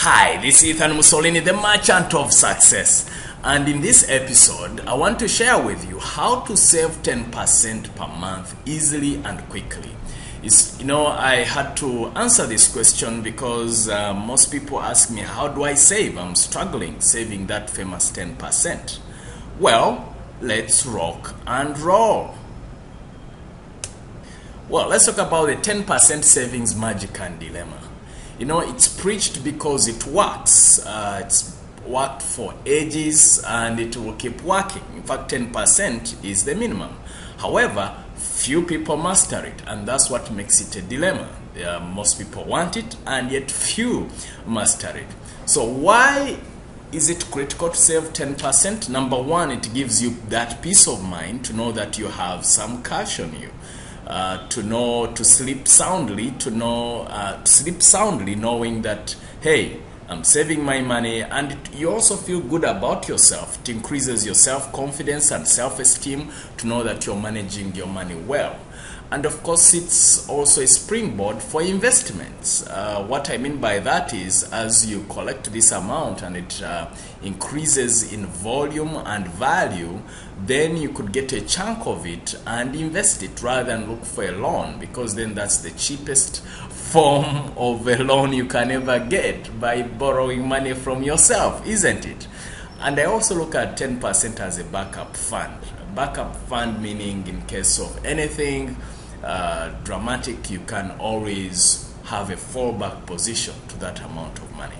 Hi, this is Ethan Mussolini, the Merchant of Success. And in this episode, I want to share with you how to save 10% per month easily and quickly. I had to answer this question because most people ask me, how do I save? I'm struggling saving that famous 10%. Well, let's rock and roll. Well, let's talk about the 10% savings magic and dilemma. It's preached because it works. It's worked for ages and it will keep working. In fact, 10% is the minimum. However, few people master it, and that's what makes it a dilemma. Most people want it, and yet few master it. So why is it critical to save 10%? Number one, it gives you that peace of mind to know that you have some cash on you. To sleep soundly, knowing that, hey, I'm saving my money, and you also feel good about yourself. It increases your self-confidence and self-esteem to know that you're managing your money well. And of course, it's also a springboard for investments. What I mean by that is, as you collect this amount and it increases in volume and value, then you could get a chunk of it and invest it rather than look for a loan, because then that's the cheapest form of a loan you can ever get, by borrowing money from yourself, isn't it? And I also look at 10% as a backup fund. A backup fund meaning in case of anything dramatic, you can always have a fallback position to that amount of money.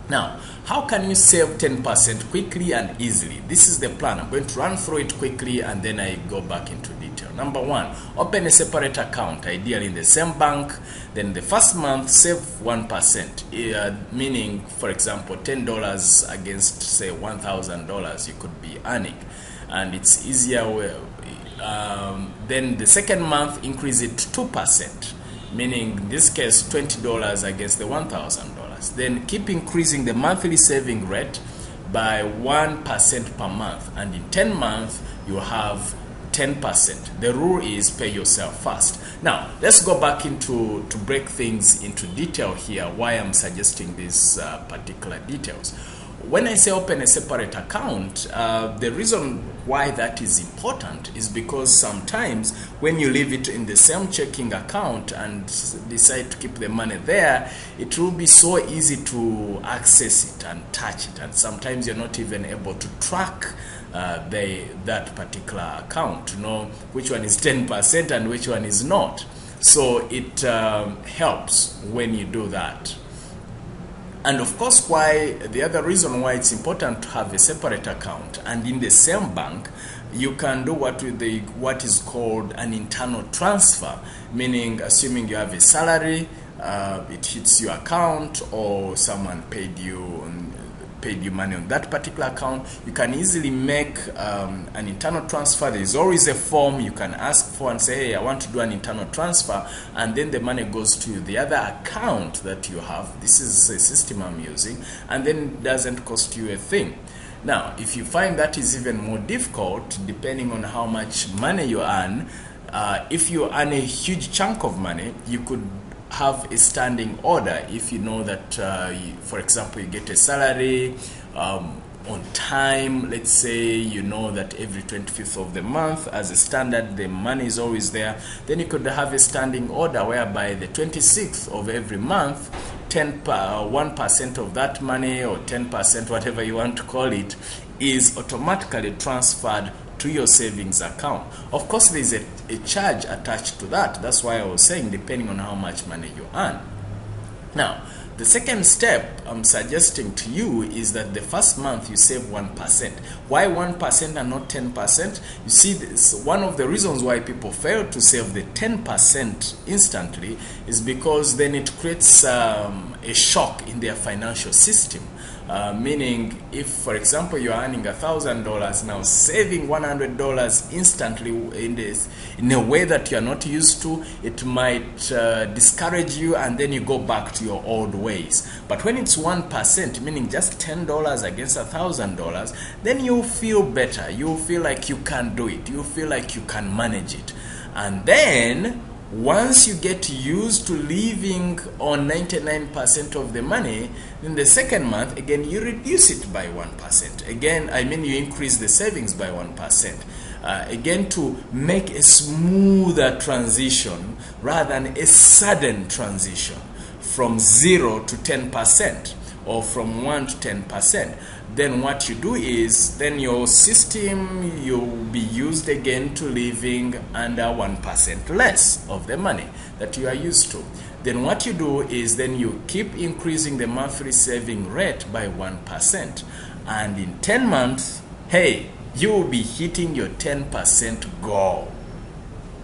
Now, how can you save 10% quickly and easily? This is the plan. I'm going to run through it quickly and then I go back into detail. Number one, open a separate account, ideally in the same bank. Then the first month, save 1%, meaning, for example, $10 against, say, $1,000 you could be earning. And it's easier. Then the second month, increase it to 2%, meaning in this case $20 against the $1,000. Then keep increasing the monthly saving rate by 1% per month, and in 10 months you have 10%. The rule is pay yourself first. Now let's go back to break things into detail here, why I'm suggesting these particular details. When I say open a separate account, the reason why that is important is because sometimes when you leave it in the same checking account and decide to keep the money there, it will be so easy to access it and touch it, and sometimes you're not even able to track that particular account to know which one is 10% and which one is not. So it helps when you do that. And of course, the other reason why it's important to have a separate account and in the same bank, you can do what is called an internal transfer, meaning assuming you have a salary, it hits your account, or someone paid you money on that particular account, you can easily make an internal transfer. There is always a form you can ask for and say, hey, I want to do an internal transfer, and then the money goes to the other account that you have. This is a system I'm using, and then it doesn't cost you a thing. Now, if you find that is even more difficult, depending on how much money you earn, if you earn a huge chunk of money, you could have a standing order. If you know that, for example, you get a salary on time, let's say you know that every 25th of the month, as a standard, the money is always there, then you could have a standing order whereby the 26th of every month, 1% of that money, or 10%, whatever you want to call it, is automatically transferred to your savings account. Of course, there is a charge attached to that. That's why I was saying depending on how much money you earn. Now, the second step I'm suggesting to you is that the first month you save 1%. Why 1% and not 10%? You see, one of the reasons why people fail to save the 10% instantly is because then it creates a shock in their financial system. Meaning, if, for example, you're earning $1,000 now, saving $100 instantly in a way that you're not used to, it might discourage you, and then you go back to your old ways. But when it's 1%, meaning just $10 against $1,000, then you feel better. You feel like you can do it. You feel like you can manage it. And then once you get used to living on 99% of the money, in the second month, again, you reduce it by 1%. Again, I mean, you increase the savings by 1%. Again, to make a smoother transition rather than a sudden transition from 0 to 10% or from 1 to 10%. Then what you do is, then your system, you'll be used again to living under 1% less of the money that you are used to. Then what you do is, then you keep increasing the monthly saving rate by 1%. And in 10 months, hey, you will be hitting your 10% goal.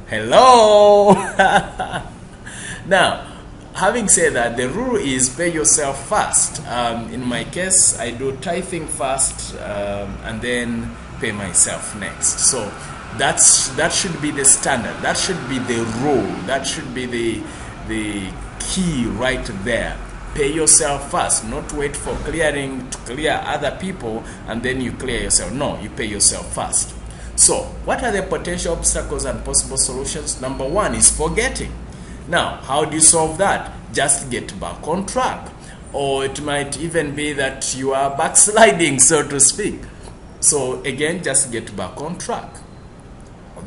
Hello! Now, having said that, the rule is pay yourself first. In my case, I do tithing first and then pay myself next. So that should be the standard. That should be the rule. That should be the key right there. Pay yourself first, not wait for to clear other people and then you clear yourself. No, you pay yourself first. So what are the potential obstacles and possible solutions? Number one is forgetting. Now, how do you solve that? Just get back on track. Or it might even be that you are backsliding, so to speak. So again, just get back on track.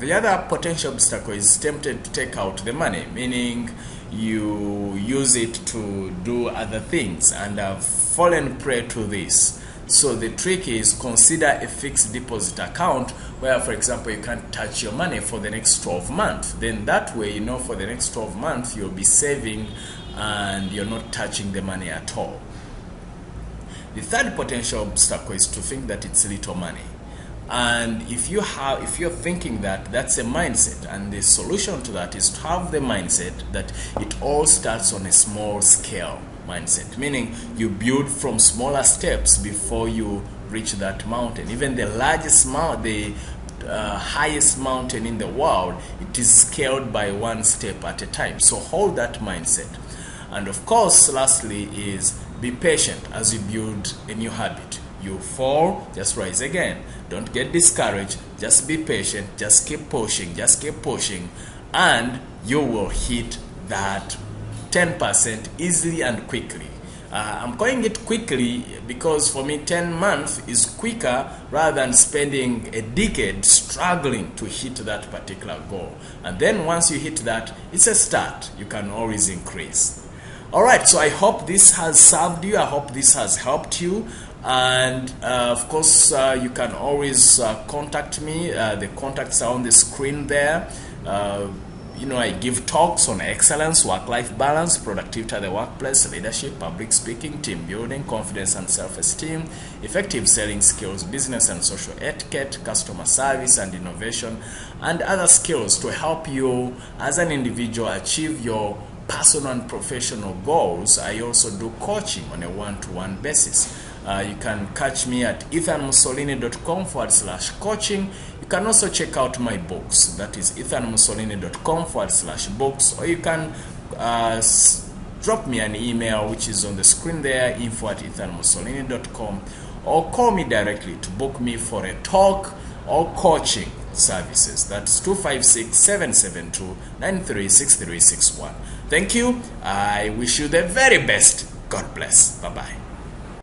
The other potential obstacle is tempted to take out the money, meaning you use it to do other things and have fallen prey to this. So the trick is, consider a fixed deposit account where, for example, you can't touch your money for the next 12 months. Then that way, for the next 12 months, you'll be saving and you're not touching the money at all. The third potential obstacle is to think that it's little money. And if you're thinking that, that's a mindset, and the solution to that is to have the mindset that it all starts on a small scale mindset, meaning you build from smaller steps before you reach that mountain. Even the largest mountain, the highest mountain in the world, it is scaled by one step at a time. So hold that mindset. And of course, lastly is be patient as you build a new habit. You fall, just rise again. Don't get discouraged. Just be patient. Just keep pushing. Just keep pushing. And you will hit that 10% easily and quickly. I'm calling it quickly because for me 10 months is quicker rather than spending a decade struggling to hit that particular goal. And then once you hit that, it's a start. You can always increase. Alright, so I hope this has served you. I hope this has helped you. And of course, you can always contact me. The contacts are on the screen there. I give talks on excellence, work-life balance, productivity at the workplace, leadership, public speaking, team building, confidence and self-esteem, effective selling skills, business and social etiquette, customer service and innovation, and other skills to help you as an individual achieve your personal and professional goals. I also do coaching on a one-to-one basis. You can catch me at ethanmussolini.com/coaching. You can also check out my books. That is ethanmussolini.com/books, or you can drop me an email, which is on the screen there, info@ethanmussolini.com, or call me directly to book me for a talk or coaching services. That's 256-772-936361. Thank you. I wish you the very best. God bless. Bye-bye.